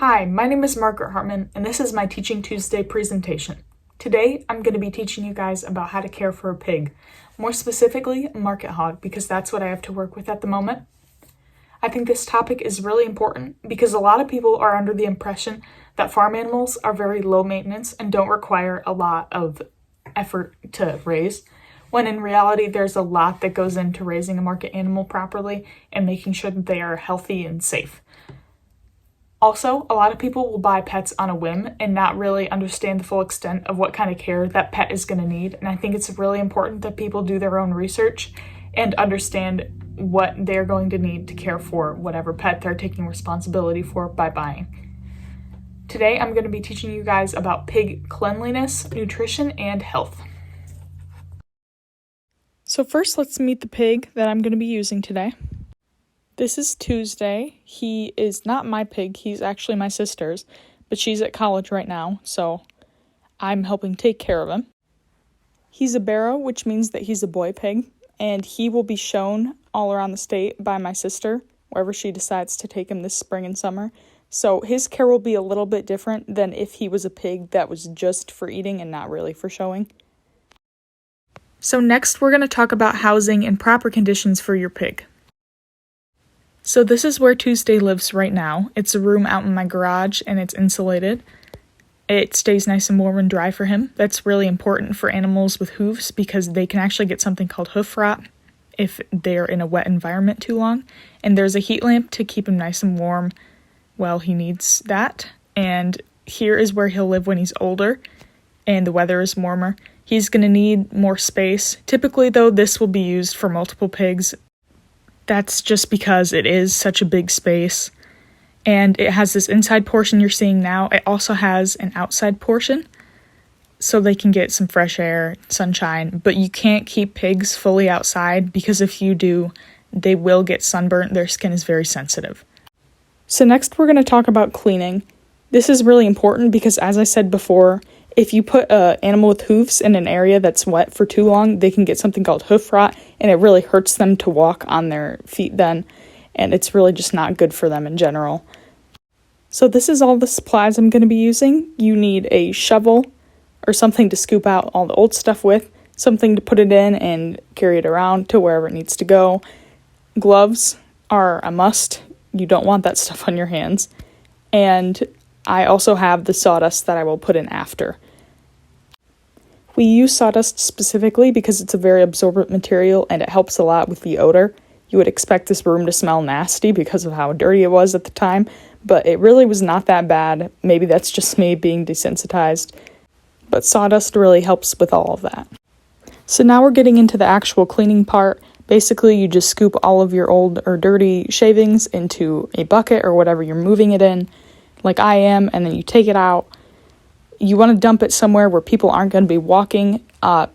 Hi, my name is Margaret Hartman, and this is my Teaching Tuesday presentation. Today, I'm going to be teaching you guys about how to care for a pig, more specifically, a market hog, because that's what I have to work with at the moment. I think this topic is really important because a lot of people are under the impression that farm animals are very low maintenance and don't require a lot of effort to raise, when in reality, there's a lot that goes into raising a market animal properly and making sure that they are healthy and safe. Also, a lot of people will buy pets on a whim and not really understand the full extent of what kind of care that pet is going to need. And I think it's really important that people do their own research and understand what they're going to need to care for whatever pet they're taking responsibility for by buying. Today, I'm going to be teaching you guys about pig cleanliness, nutrition, and health. So first, let's meet the pig that I'm going to be using today. This is Tuesday. He is not my pig, he's actually my sister's, but she's at college right now, so I'm helping take care of him. He's a barrow, which means that he's a boy pig, and he will be shown all around the state by my sister, wherever she decides to take him this spring and summer. So his care will be a little bit different than if he was a pig that was just for eating and not really for showing. So next, we're going to talk about housing and proper conditions for your pig. So this is where Tuesday lives right now. It's a room out in my garage and it's insulated. It stays nice and warm and dry for him. That's really important for animals with hooves because they can actually get something called hoof rot if they're in a wet environment too long. And there's a heat lamp to keep him nice and warm. Well, he needs that. And here is where he'll live when he's older and the weather is warmer. He's going to need more space. Typically, though, this will be used for multiple pigs. That's just because it is such a big space, and it has this inside portion you're seeing now. It also has an outside portion, so they can get some fresh air, sunshine, but you can't keep pigs fully outside because if you do, they will get sunburnt. Their skin is very sensitive. So next we're going to talk about cleaning. This is really important because, as I said before, if you put an animal with hooves in an area that's wet for too long, they can get something called hoof rot, and it really hurts them to walk on their feet then, and it's really just not good for them in general. So this is all the supplies I'm going to be using. You need a shovel or something to scoop out all the old stuff with, something to put it in and carry it around to wherever it needs to go. Gloves are a must. You don't want that stuff on your hands. And I also have the sawdust that I will put in after. We use sawdust specifically because it's a very absorbent material and it helps a lot with the odor. You would expect this room to smell nasty because of how dirty it was at the time, but it really was not that bad. Maybe that's just me being desensitized, but sawdust really helps with all of that. So now we're getting into the actual cleaning part. Basically, you just scoop all of your old or dirty shavings into a bucket or whatever you're moving it in, like I am, and then you take it out. You want to dump it somewhere where people aren't going to be walking.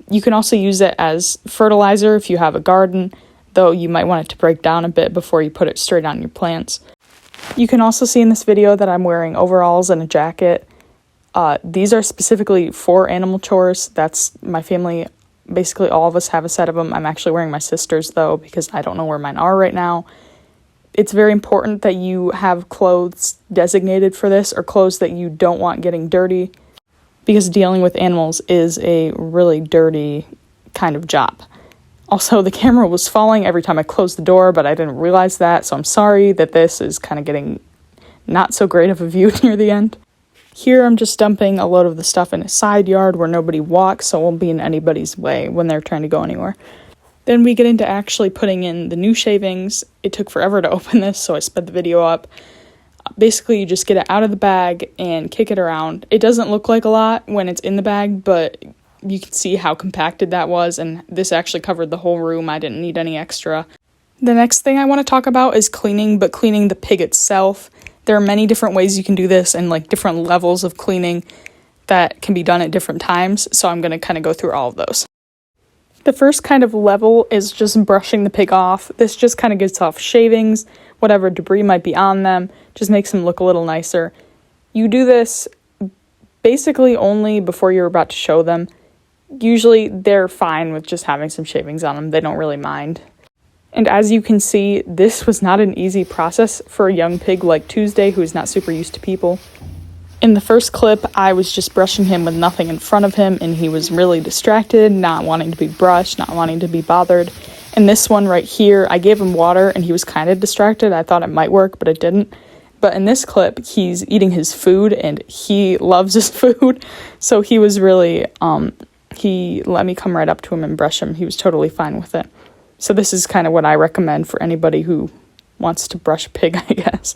You can also use it as fertilizer if you have a garden, though you might want it to break down a bit before you put it straight on your plants. You can also see in this video that I'm wearing overalls and a jacket. These are specifically for animal chores. That's my family. Basically, all of us have a set of them. I'm actually wearing my sister's, though, because I don't know where mine are right now. It's very important that you have clothes designated for this or clothes that you don't want getting dirty because dealing with animals is a really dirty kind of job. Also, the camera was falling every time I closed the door, but I didn't realize that, so I'm sorry that this is kind of getting not so great of a view near the end. Here I'm just dumping a load of the stuff in a side yard where nobody walks, so it won't be in anybody's way when they're trying to go anywhere. Then we get into actually putting in the new shavings. It took forever to open this, so I sped the video up. Basically, you just get it out of the bag and kick it around. It doesn't look like a lot when it's in the bag, but you can see how compacted that was, and this actually covered the whole room. I didn't need any extra. The next thing I want to talk about is cleaning, but cleaning the pig itself. There are many different ways you can do this and different levels of cleaning that can be done at different times, so I'm going to kind of go through all of those. The first kind of level is just brushing the pig off. This just kind of gets off shavings, whatever debris might be on them, just makes them look a little nicer. You do this basically only before you're about to show them. Usually they're fine with just having some shavings on them. They don't really mind. And as you can see, this was not an easy process for a young pig like Tuesday, who is not super used to people. In the first clip, I was just brushing him with nothing in front of him, and he was really distracted, not wanting to be brushed, not wanting to be bothered. In this one right here, I gave him water, and he was kind of distracted. I thought it might work, but it didn't. But in this clip, he's eating his food, and he loves his food. So he was really, he let me come right up to him and brush him. He was totally fine with it. So this is kind of what I recommend for anybody who wants to brush a pig, I guess.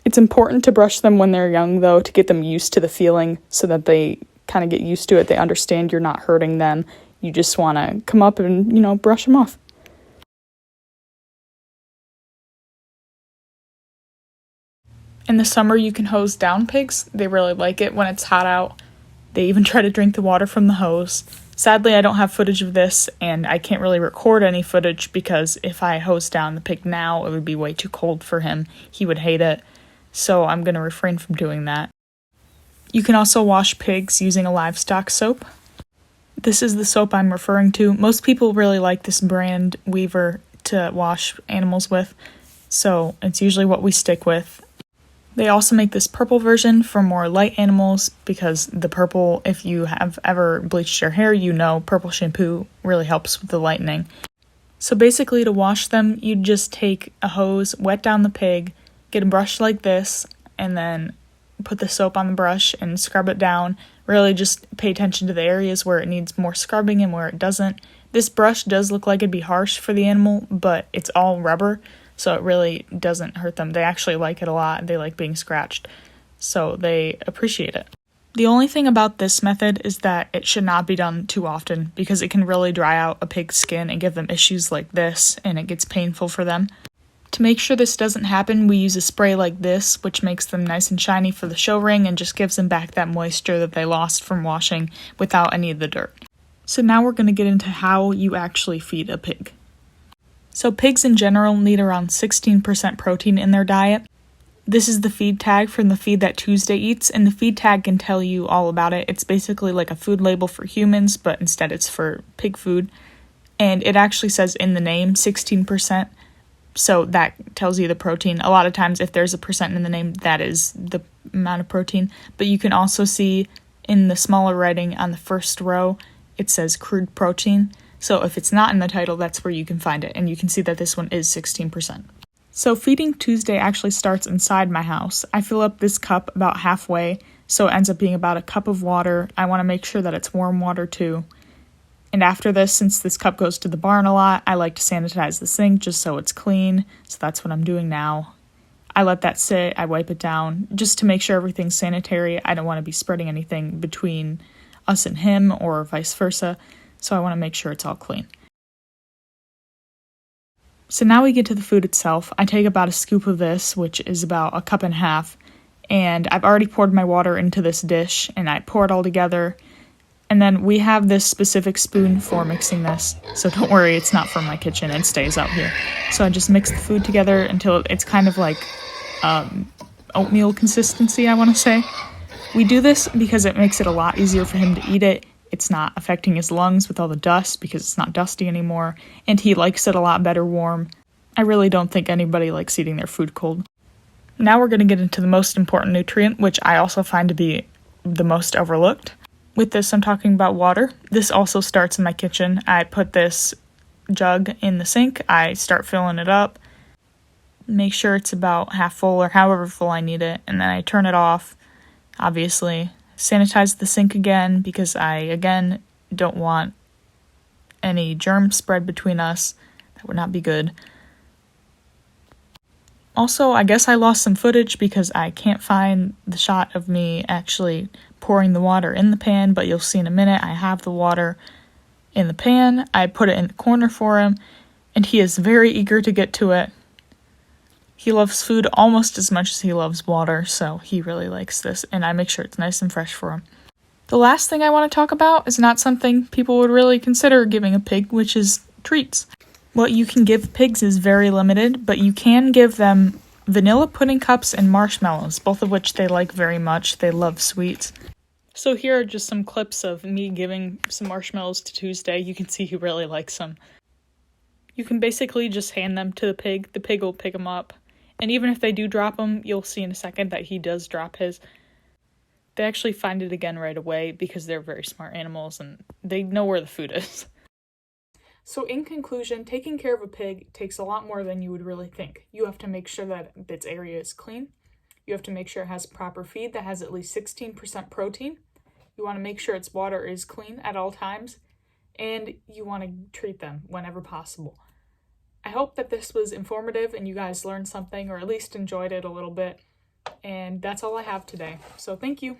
It's important to brush them when they're young, though, to get them used to the feeling so that they kind of get used to it. They understand you're not hurting them. You just want to come up and, brush them off. In the summer, you can hose down pigs. They really like it when it's hot out. They even try to drink the water from the hose. Sadly, I don't have footage of this, and I can't really record any footage because if I hose down the pig now, it would be way too cold for him. He would hate it. So I'm going to refrain from doing that. You can also wash pigs using a livestock soap. This is the soap I'm referring to. Most people really like this brand, Weaver, to wash animals with, so it's usually what we stick with. They also make this purple version for more light animals because the purple, if you have ever bleached your hair, purple shampoo really helps with the lightening. So basically, to wash them, you just take a hose, wet down the pig, get a brush like this, and then put the soap on the brush and scrub it down. Really just pay attention to the areas where it needs more scrubbing and where it doesn't. This brush does look like it'd be harsh for the animal, but it's all rubber, so it really doesn't hurt them. They actually like it a lot. They like being scratched, so they appreciate it. The only thing about this method is that it should not be done too often because it can really dry out a pig's skin and give them issues like this, and it gets painful for them. To make sure this doesn't happen, we use a spray like this, which makes them nice and shiny for the show ring and just gives them back that moisture that they lost from washing without any of the dirt. So now we're going to get into how you actually feed a pig. So pigs in general need around 16% protein in their diet. This is the feed tag from the feed that Tuesday eats, and the feed tag can tell you all about it. It's basically like a food label for humans, but instead it's for pig food. And it actually says in the name 16%. So that tells you the protein. A lot of times if there's a percent in the name, that is the amount of protein. But you can also see in the smaller writing on the first row, it says crude protein. So if it's not in the title, that's where you can find it. And you can see that this one is 16%. So feeding Tuesday actually starts inside my house. I fill up this cup about halfway, so it ends up being about a cup of water. I want to make sure that it's warm water too. And after this, since this cup goes to the barn a lot, I like to sanitize the sink just so it's clean. So that's what I'm doing now. I let that sit, I wipe it down, just to make sure everything's sanitary. I don't want to be spreading anything between us and him or vice versa. So I want to make sure it's all clean. So now we get to the food itself. I take about a scoop of this, which is about a cup and a half. And I've already poured my water into this dish, and I pour it all together. And then we have this specific spoon for mixing this, so don't worry, it's not from my kitchen, it stays out here. So I just mix the food together until it's kind of like oatmeal consistency, I want to say. We do this because it makes it a lot easier for him to eat it. It's not affecting his lungs with all the dust because it's not dusty anymore, and he likes it a lot better warm. I really don't think anybody likes eating their food cold. Now we're going to get into the most important nutrient, which I also find to be the most overlooked. With this, I'm talking about water. This also starts in my kitchen. I put this jug in the sink. I start filling it up. Make sure it's about half full or however full I need it. And then I turn it off, obviously. Sanitize the sink again because I, again, don't want any germ spread between us. That would not be good. Also, I guess I lost some footage because I can't find the shot of me actually pouring the water in the pan, but you'll see in a minute I have the water in the pan. I put it in the corner for him, and he is very eager to get to it. He loves food almost as much as he loves water, so he really likes this, and I make sure it's nice and fresh for him. The last thing I want to talk about is not something people would really consider giving a pig, which is treats. What you can give pigs is very limited, but you can give them vanilla pudding cups and marshmallows, both of which they like very much. They love sweets. So here are just some clips of me giving some marshmallows to Tuesday. You can see he really likes them. You can basically just hand them to the pig will pick them up. And even if they do drop them, you'll see in a second that he does drop his. They actually find it again right away because they're very smart animals and they know where the food is. So in conclusion, taking care of a pig takes a lot more than you would really think. You have to make sure that its area is clean. You have to make sure it has proper feed that has at least 16% protein. You want to make sure its water is clean at all times. And you want to treat them whenever possible. I hope that this was informative and you guys learned something or at least enjoyed it a little bit. And that's all I have today. So thank you.